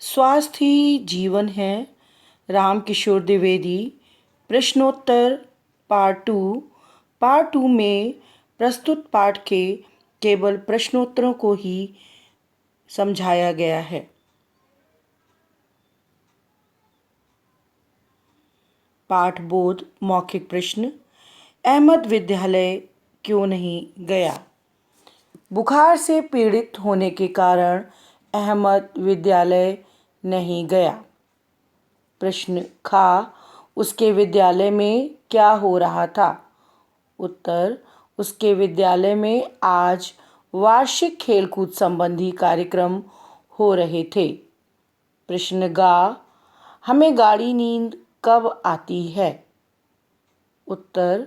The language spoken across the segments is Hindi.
स्वास्थ्य ही जीवन है। रामकिशोर द्विवेदी। प्रश्नोत्तर पार्ट 2 में प्रस्तुत पाठ के केवल प्रश्नोत्तरों को ही समझाया गया है। पाठ बोध मौखिक प्रश्न। अहमद विद्यालय क्यों नहीं गया? बुखार से पीड़ित होने के कारण अहमद विद्यालय नहीं गया। प्रश्न खा उसके विद्यालय में क्या हो रहा था? उत्तर उसके विद्यालय में आज वार्षिक खेलकूद संबंधी कार्यक्रम हो रहे थे। प्रश्न गा हमें गाढ़ी नींद कब आती है? उत्तर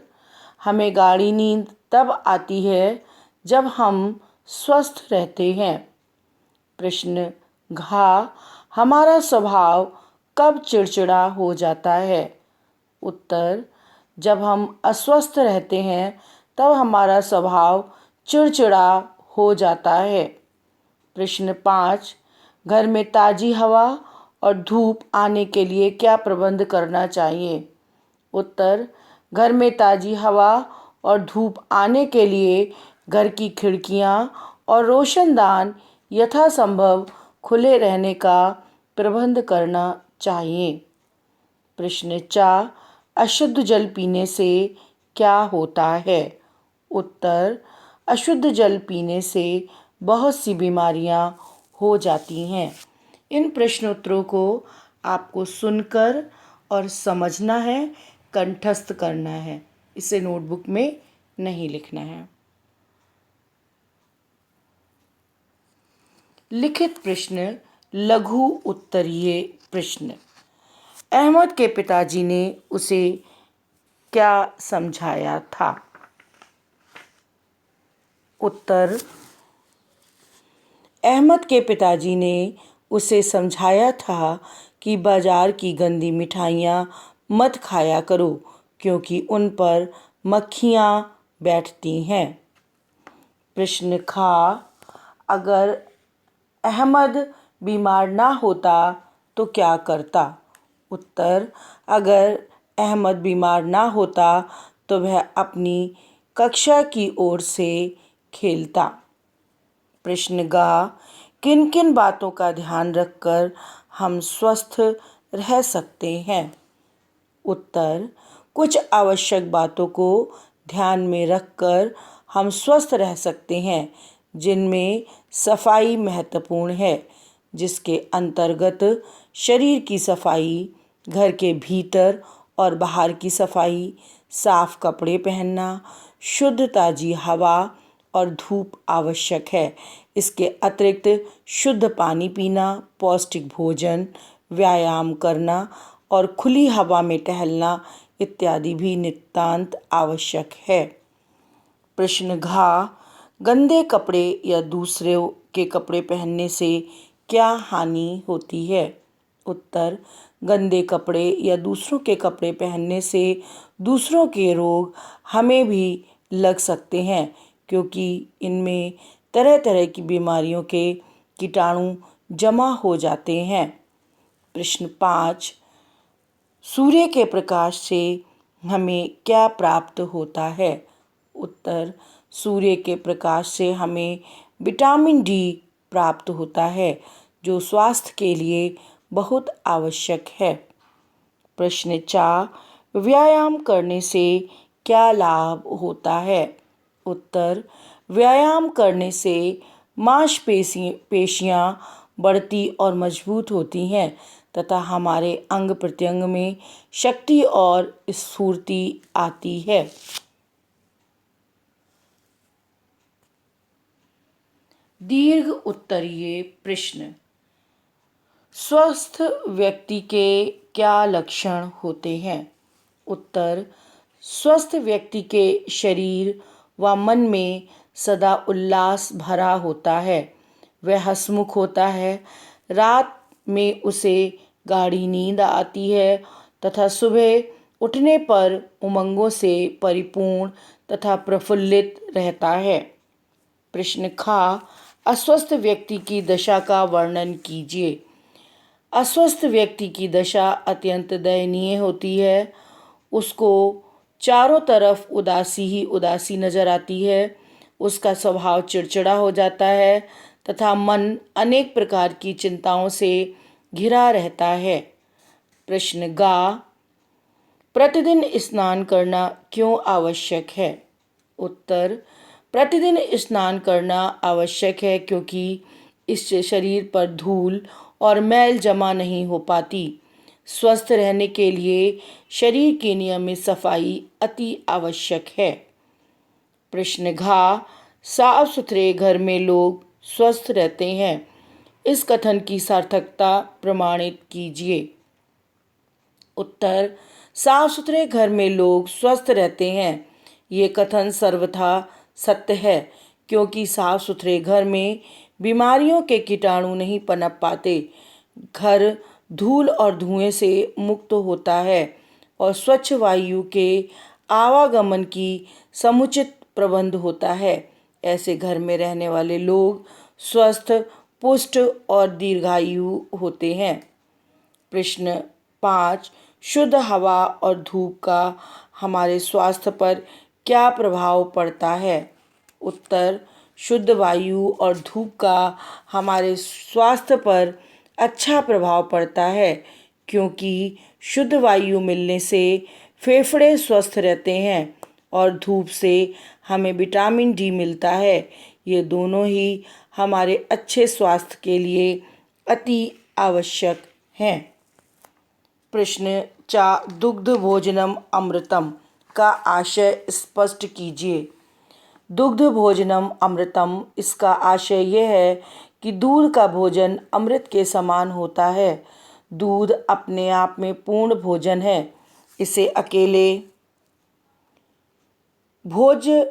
हमें गाढ़ी नींद तब आती है जब हम स्वस्थ रहते हैं। प्रश्न घा हमारा स्वभाव कब चिड़चिड़ा हो जाता है? उत्तर जब हम अस्वस्थ रहते हैं तब हमारा स्वभाव चिड़चिड़ा हो जाता है। प्रश्न 5 घर में ताज़ी हवा और धूप आने के लिए क्या प्रबंध करना चाहिए? उत्तर घर में ताज़ी हवा और धूप आने के लिए घर की खिड़कियां और रोशनदान यथासंभव खुले रहने का प्रबंध करना चाहिए। प्रश्न 4 अशुद्ध जल पीने से क्या होता है? उत्तर अशुद्ध जल पीने से बहुत सी बीमारियां हो जाती हैं। इन प्रश्नोत्तरों को आपको सुनकर और समझना है, कंठस्थ करना है। इसे नोटबुक में नहीं लिखना है। लिखित प्रश्न लघु उत्तरीय प्रश्न। अहमद के पिताजी ने उसे क्या समझाया था? उत्तर अहमद के पिताजी ने उसे समझाया था कि बाजार की गंदी मिठाइयाँ मत खाया करो क्योंकि उन पर मक्खियाँ बैठती हैं। प्रश्न खा अगर अहमद बीमार ना होता तो क्या करता? उत्तर अगर अहमद बीमार ना होता तो वह अपनी कक्षा की ओर से खेलता। प्रश्न गा किन किन बातों का ध्यान रखकर हम स्वस्थ रह सकते हैं? उत्तर कुछ आवश्यक बातों को ध्यान में रखकर हम स्वस्थ रह सकते हैं, जिनमें सफाई महत्वपूर्ण है, जिसके अंतर्गत शरीर की सफाई, घर के भीतर और बाहर की सफाई, साफ कपड़े पहनना, शुद्ध ताज़ी हवा और धूप आवश्यक है। इसके अतिरिक्त शुद्ध पानी पीना, पौष्टिक भोजन, व्यायाम करना और खुली हवा में टहलना इत्यादि भी नितांत आवश्यक है। प्रश्न घा गंदे कपड़े या दूसरों के कपड़े पहनने से क्या हानि होती है? उत्तर गंदे कपड़े या दूसरों के कपड़े पहनने से दूसरों के रोग हमें भी लग सकते हैं क्योंकि इनमें तरह तरह की बीमारियों के कीटाणु जमा हो जाते हैं। प्रश्न 5 सूर्य के प्रकाश से हमें क्या प्राप्त होता है? उत्तर सूर्य के प्रकाश से हमें विटामिन डी प्राप्त होता है जो स्वास्थ्य के लिए बहुत आवश्यक है। प्रश्न 4 व्यायाम करने से क्या लाभ होता है? उत्तर व्यायाम करने से पेशियाँ बढ़ती और मजबूत होती हैं तथा हमारे अंग प्रत्यंग में शक्ति और स्फूर्ति आती है। दीर्घ उत्तरीय प्रश्न। स्वस्थ व्यक्ति के क्या लक्षण होते हैं? उत्तर स्वस्थ व्यक्ति के शरीर व मन में सदा उल्लास भरा होता है। वह हंसमुख होता है। रात में उसे गाढ़ी नींद आती है तथा सुबह उठने पर उमंगों से परिपूर्ण तथा प्रफुल्लित रहता है। प्रश्न खा अस्वस्थ व्यक्ति की दशा का वर्णन कीजिए। अस्वस्थ व्यक्ति की दशा अत्यंत दयनीय होती है। उसको चारों तरफ उदासी ही उदासी नजर आती है। उसका स्वभाव चिड़चिड़ा हो जाता है तथा मन अनेक प्रकार की चिंताओं से घिरा रहता है। प्रश्न गा, प्रतिदिन स्नान करना क्यों आवश्यक है? उत्तर, प्रतिदिन स्नान करना आवश्यक है क्योंकि इससे शरीर पर धूल और मैल जमा नहीं हो पाती। स्वस्थ रहने के लिए शरीर की नियमित सफाई अति आवश्यक है। प्रश्न घा, साफ सुथरे घर में लोग स्वस्थ रहते हैं। इस कथन की सार्थकता प्रमाणित कीजिए। उत्तर, साफ सुथरे घर में लोग स्वस्थ रहते हैं। ये कथन सर्वथा सत्य है क्योंकि साफ सुथरे घर में बीमारियों के कीटाणु नहीं पनप पाते। घर धूल और धुएं से मुक्त होता है और स्वच्छ वायु के आवागमन की समुचित प्रबंध होता है। ऐसे घर में रहने वाले लोग स्वस्थ, पुष्ट और दीर्घायु होते हैं। प्रश्न 5, शुद्ध हवा और धूप का हमारे स्वास्थ्य पर क्या प्रभाव पड़ता है? उत्तर, शुद्ध वायु और धूप का हमारे स्वास्थ्य पर अच्छा प्रभाव पड़ता है क्योंकि शुद्ध वायु मिलने से फेफड़े स्वस्थ रहते हैं और धूप से हमें विटामिन डी मिलता है। ये दोनों ही हमारे अच्छे स्वास्थ्य के लिए अति आवश्यक हैं। प्रश्न 4, दुग्ध भोजनम अमृतम का आशय स्पष्ट कीजिए। दुग्ध भोजनम अमृतम, इसका आशय यह है कि दूध का भोजन अमृत के समान होता है। दूध अपने आप में पूर्ण भोजन है। इसे अकेले भोज्य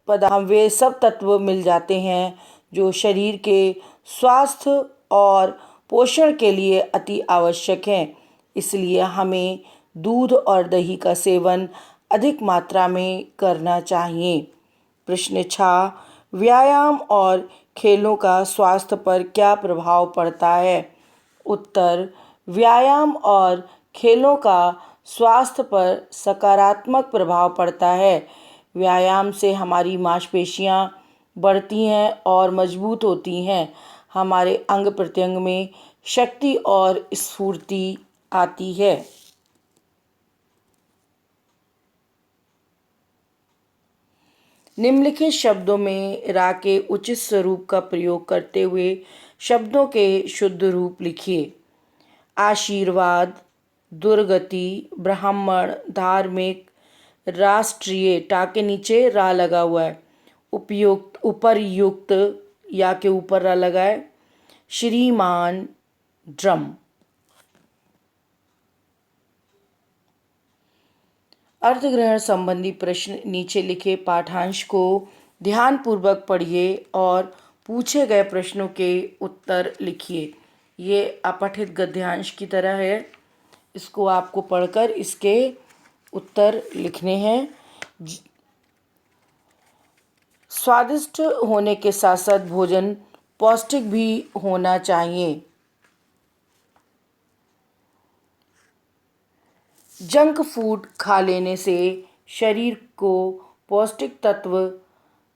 पदार्थ वे सब तत्व मिल जाते हैं जो शरीर के स्वास्थ्य और पोषण के लिए अति आवश्यक हैं। इसलिए हमें दूध और दही का सेवन अधिक मात्रा में करना चाहिए। प्रश्न 6, व्यायाम और खेलों का स्वास्थ्य पर क्या प्रभाव पड़ता है? उत्तर, व्यायाम और खेलों का स्वास्थ्य पर सकारात्मक प्रभाव पड़ता है। व्यायाम से हमारी मांसपेशियां बढ़ती हैं और मजबूत होती हैं। हमारे अंग प्रत्यंग में शक्ति और स्फूर्ति आती है। निम्नलिखित शब्दों में रा के उचित स्वरूप का प्रयोग करते हुए शब्दों के शुद्ध रूप लिखिए। आशीर्वाद, दुर्गति, ब्राह्मण, धार्मिक, राष्ट्रीय, टा के नीचे रा लगा हुआ है। उपयुक्त, उपरयुक्त, या के ऊपर रा लगा है। श्रीमान, ड्रम। अर्थग्रहण संबंधी प्रश्न नीचे लिखे पाठांश को ध्यानपूर्वक पढ़िए और पूछे गए प्रश्नों के उत्तर लिखिए। ये अपठित गद्यांश की तरह है। इसको आपको पढ़कर इसके उत्तर लिखने हैं। स्वादिष्ट होने के साथ साथ भोजन पौष्टिक भी होना चाहिए। जंक फूड खा लेने से शरीर को पौष्टिक तत्व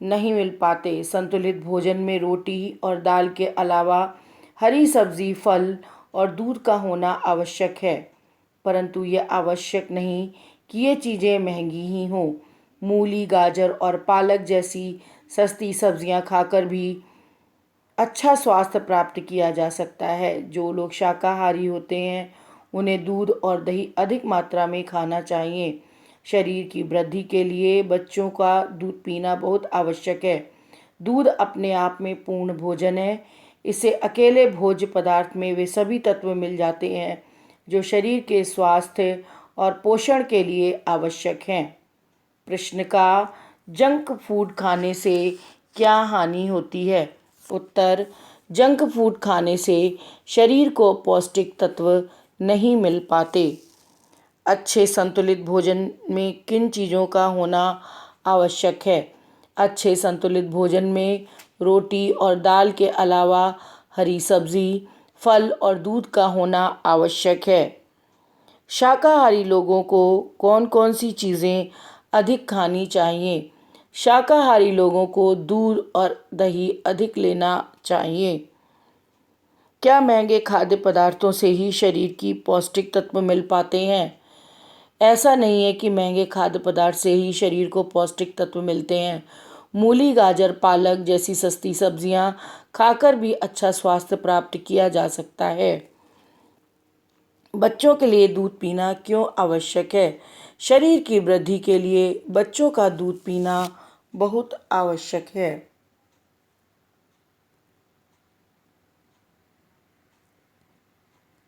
नहीं मिल पाते। संतुलित भोजन में रोटी और दाल के अलावा हरी सब्जी, फल और दूध का होना आवश्यक है, परंतु यह आवश्यक नहीं कि ये चीज़ें महंगी ही हों। मूली, गाजर और पालक जैसी सस्ती सब्जियां खाकर भी अच्छा स्वास्थ्य प्राप्त किया जा सकता है। जो लोग शाकाहारी होते हैं उन्हें दूध और दही अधिक मात्रा में खाना चाहिए। शरीर की वृद्धि के लिए बच्चों का दूध पीना बहुत आवश्यक है। दूध अपने आप में पूर्ण भोजन है। इसे अकेले भोज्य पदार्थ में वे सभी तत्व मिल जाते हैं जो शरीर के स्वास्थ्य और पोषण के लिए आवश्यक हैं। प्रश्न का, जंक फूड खाने से क्या हानि होती है? उत्तर, जंक फूड खाने से शरीर को पौष्टिक तत्व नहीं मिल पाते। अच्छे संतुलित भोजन में किन चीज़ों का होना आवश्यक है? अच्छे संतुलित भोजन में रोटी और दाल के अलावा हरी सब्जी, फल और दूध का होना आवश्यक है। शाकाहारी लोगों को कौन कौन सी चीज़ें अधिक खानी चाहिए? शाकाहारी लोगों को दूध और दही अधिक लेना चाहिए। क्या महंगे खाद्य पदार्थों से ही शरीर की पौष्टिक तत्व मिल पाते हैं? ऐसा नहीं है कि महंगे खाद्य पदार्थ से ही शरीर को पौष्टिक तत्व मिलते हैं। मूली, गाजर, पालक जैसी सस्ती सब्जियां खाकर भी अच्छा स्वास्थ्य प्राप्त किया जा सकता है। बच्चों के लिए दूध पीना क्यों आवश्यक है? शरीर की वृद्धि के लिए बच्चों का दूध पीना बहुत आवश्यक है।